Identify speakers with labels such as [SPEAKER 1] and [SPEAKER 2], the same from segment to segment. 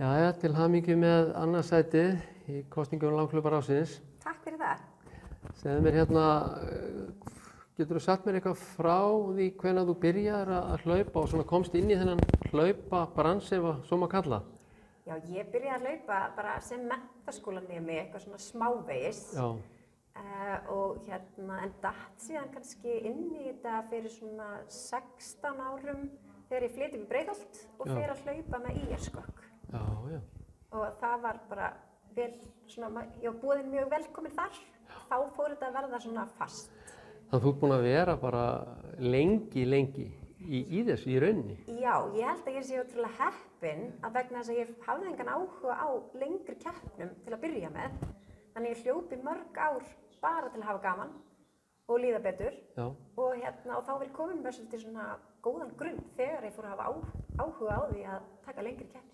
[SPEAKER 1] Jæja, til hamingju með annað sætið í kosningum langhlaupa ráðsins.
[SPEAKER 2] Takk fyrir það.
[SPEAKER 1] Segðu mér hérna, geturðu sagt mér eitthvað frá því hvenær þú byrjaðir að hlaupa og svona komst inn í þennan hlaupabransi ef að svo má kalla?
[SPEAKER 2] Já, ég byrjaði að hlaupa bara sem menntaskólanemi, eitthvað svona smávegis.
[SPEAKER 1] Já.
[SPEAKER 2] En datt síðan kannski inn í þetta fyrir svona 16 árum þegar ég flytti við Breiðholt og fer að hlaupa með ÍR-skokk.
[SPEAKER 1] Já, já.
[SPEAKER 2] Og það var bara vel, svona, ég var boðin mjög velkomin þar. Þá fór þetta að verða svona fast.
[SPEAKER 1] Þannig að þú ert búin að vera bara lengi í þessu í rauninni.
[SPEAKER 2] Já, ég held að ég sé ótrúlega heppin að vegna þess að ég hafði engan áhuga á lengri keppnum til að byrja með. Þannig ég hljópi mörg ár bara til að hafa gaman og líða betur.
[SPEAKER 1] Já.
[SPEAKER 2] Og þá var ég komin með svolítið svona góðan grunn þegar ég fór að hafa áhuga á því að taka lengri keppnir.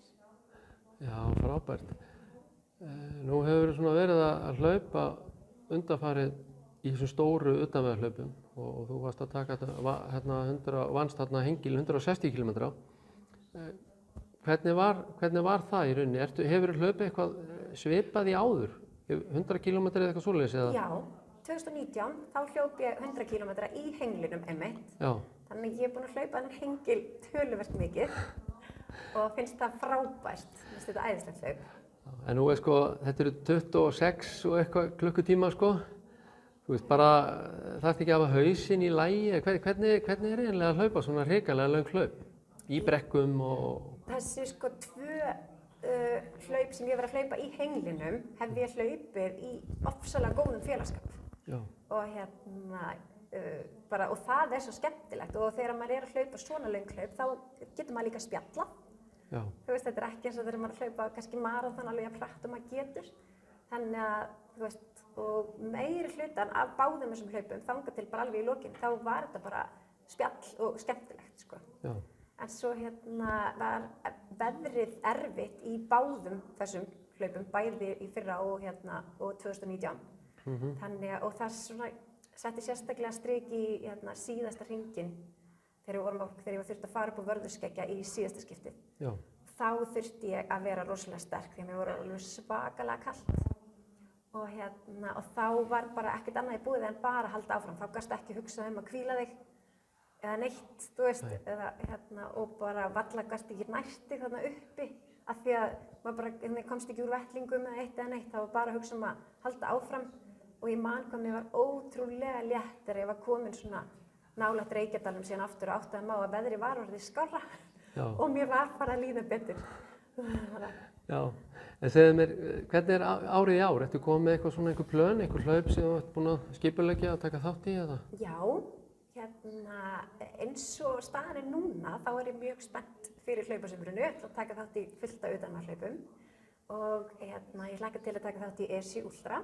[SPEAKER 1] Já, frábært. Nú hefur svona verið að hlaupa undanfarið í þessum stóru utanvegarhlaupum og þú varst að taka vannst þarna hengil 160 km. Hvernig var það í rauninni? Hefurðu hlaupið eitthvað svipað í áður? 100 km eða eitthvað svoleiðis eða?
[SPEAKER 2] Já, 2019 þá hljóp ég 100 km í henglinum einmitt.
[SPEAKER 1] Já.
[SPEAKER 2] Þannig ég er búin að hlaupa þennan hengil töluvert mikið og finnst það frábært, finnst þetta æðislegt hlaup.
[SPEAKER 1] En nú er þetta eru 26 og eitthvað klukkutíma sko. Þú veist bara, þarftu ekki að hafa hausinn í lagi. Hvernig er eiginlega að hlaupa svona hrikalega löng hlaup? Í brekkum og...
[SPEAKER 2] Þessi tvö hlaup sem ég var að hlaupa í henglinum hef ég hlaupið í ofsalega góðum félagsskap.
[SPEAKER 1] Já.
[SPEAKER 2] Og það er svo skemmtilegt og þegar maður er að hlaupa svona löng hlaup þá getur maður líka að spjalla.
[SPEAKER 1] Já.
[SPEAKER 2] Þú veist, þetta er ekki eins og þegar maður er að hlaupa kannski maraþon alveg jafn hratt og maður getur. Þannig að, þú veist, og meiri hlutan af báðum þessum hlaupum þangað til bara alveg í lokin, þá var þetta bara spjall og skemmtilegt, sko. Já. En svo var veðrið erfitt í báðum þessum hlaupum, bæði í fyrra og 2019. Þannig að, og það svona setti sérstaklega strik í síðasta hringinn þegar ég þurfti að fara upp á Vörðuskeggja í síðasta skiptið. Já. Þá þurfti ég að vera rosalega sterk því að mér voru alveg svakalega kalt. Og þá var bara ekkert annað í boði en bara að halda áfram. Þá gastu ekki hugsað að hvíla þig eða neitt, þú veist, og bara varla gastu ekki nært þig þarna uppi af því að maður bara komst ekki úr vettlingum eða eitt eða neitt. Það var bara að hugsa að halda áfram og ég man hvað mér var ótrúlega létt þegar ég var komin svona nálægt Reykjadalnum síðan aftur og áttaði að veðrið var orðið skárra. Já. Og mér var bara að líða betur.
[SPEAKER 1] Já, en segðu mér, hvernig er árið í ár? Ertu komið með einhver plön, einhver hlaup sem þú ert búin að skipuleggja að taka þátt í eða?
[SPEAKER 2] Já, eins og staðan er núna, þá er ég mjög spennt fyrir hlaupasumrinu, ég ætla að taka þátt í fullt af utanlandshlaupum og ég hlakka til að taka þátt í ESI Ultra.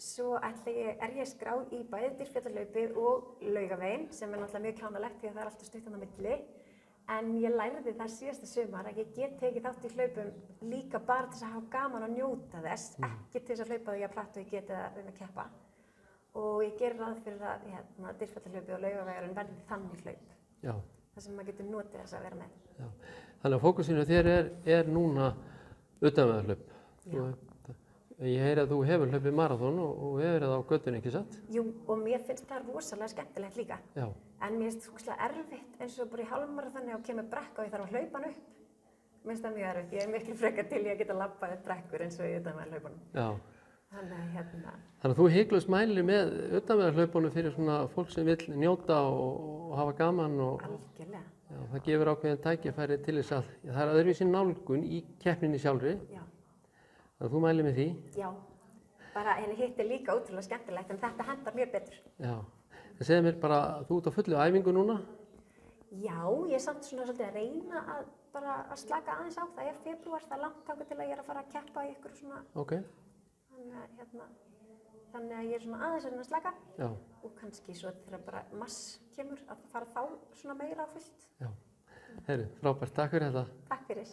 [SPEAKER 2] Svo er ég skráð í bæði Dýrfjallahlaupið og Laugaveginn sem er náttúrulega mjög kjánalegt því að það er alltaf stutt á milli. En ég lærði það síðasta sumar að ég get tekið þátt í hlaupum líka bara til að hafa gaman og njóta þess, ekki til þess að hlaupa því að hratt og ég geti að reyna að keppa. Og ég gerir ráð fyrir að Dýrfjallahlaupið og Laugavegurinn verði þannig hlaup. Já. Það sem maður getur notið þess að vera með. Já.
[SPEAKER 1] Þannig að fókusinu þér er núna utanvegarhlaup. Já. Ég heyri að þú hefur hlaupið maraþon og hefur það á göttunni, ekki satt?
[SPEAKER 2] Jú, og mér finnst það rosalega skemmtilegt líka. Já. En mér finnst það rosalega erfitt eins og bara í hálfmaraþoni og kemur brekka og ég þarf að hlaupa hann upp. Mér finnst það mjög erfitt. Ég er miklu frekar til ég að geta labbað upp brekkur eins og í utanvegarhlaupunum. Já. Þannig að
[SPEAKER 1] þú hiklaust mælir með utanvegarhlaupunum fyrir svona fólk sem vill njóta og hafa gaman og...
[SPEAKER 2] Algjörlega.
[SPEAKER 1] Já, það gefur ákveðin tækifæri til þess að það er öðruvísi nálgun í keppninni sjálfri. Já. Þannig að þú mælir með því?
[SPEAKER 2] Já, bara hitt er líka ótrúlega skemmtilegt en þetta hendar mjög betur.
[SPEAKER 1] Já, en segðu mér bara, þú ert á fullu æfingu núna?
[SPEAKER 2] Já, ég er samt svona svolítið að reyna að slaka aðeins á. Það er febrúar, það er langt þangað til að ég er að fara að keppa í ykkur svona...
[SPEAKER 1] Ok.
[SPEAKER 2] Þannig að ég er svona aðeins að reyna að slaka. Já. Og kannski svo þegar bara mars kemur að fara þá svona meira á fullt.
[SPEAKER 1] Já, heyrðu, frábært, takk fyrir þetta.
[SPEAKER 2] Takk fyrir.